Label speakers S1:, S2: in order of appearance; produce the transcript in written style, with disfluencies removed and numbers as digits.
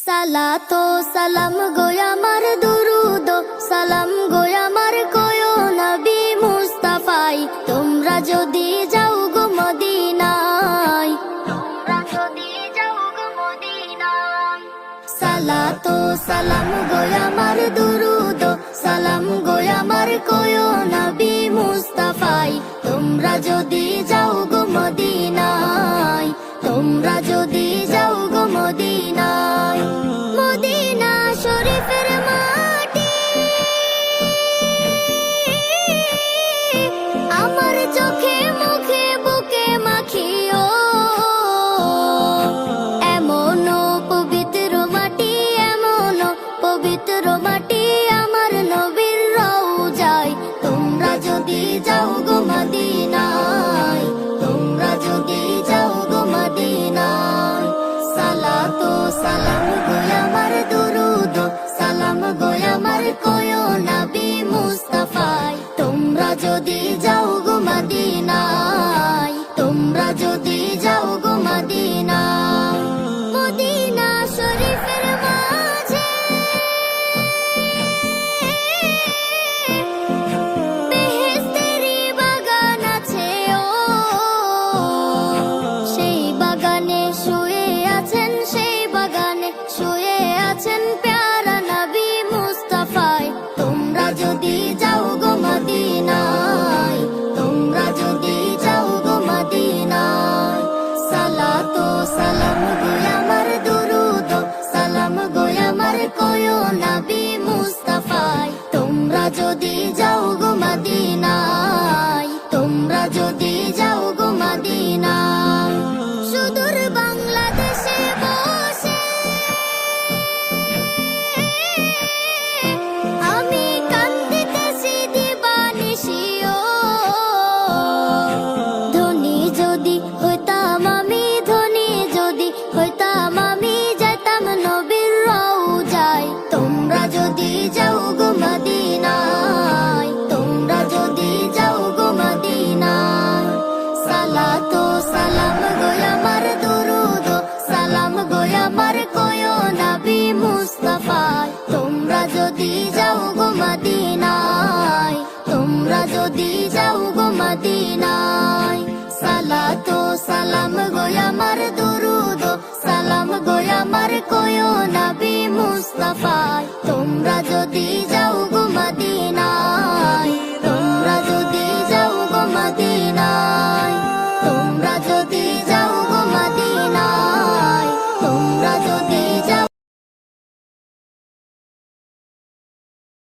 S1: সালাতো সালাম গো আমার দুরুদ সালাম গো আমার কয়ো নবী মুস্তাফাই তোমরা যদি যাও গো মদিনায় সালাতো সালাম গো আমার দুরুদ সালাম গো আমার কয়ো নবী মুস্তাফাই তোমরা যদি যাও গো মদিনায় তোমরা যদি যাও গো মদিনায় মদিনা শরীফের মাটি আমার চোখে মুখে বুকে মাখিও এমন পবিত্র মাটি এমন পবিত্র মাটি আমার নবীর রওজায় তোমরা যদি যাও গো মদিনায় তোমরা যদি যাও গো মদিনায় সালাতো সালাম গো আমার দুরুদ সালাম গো আমার কয়ো নবী মুস্তাফাই তোমরা যদি যাও গো মদিনায় তোমরা যদি যাও গো মদিনায়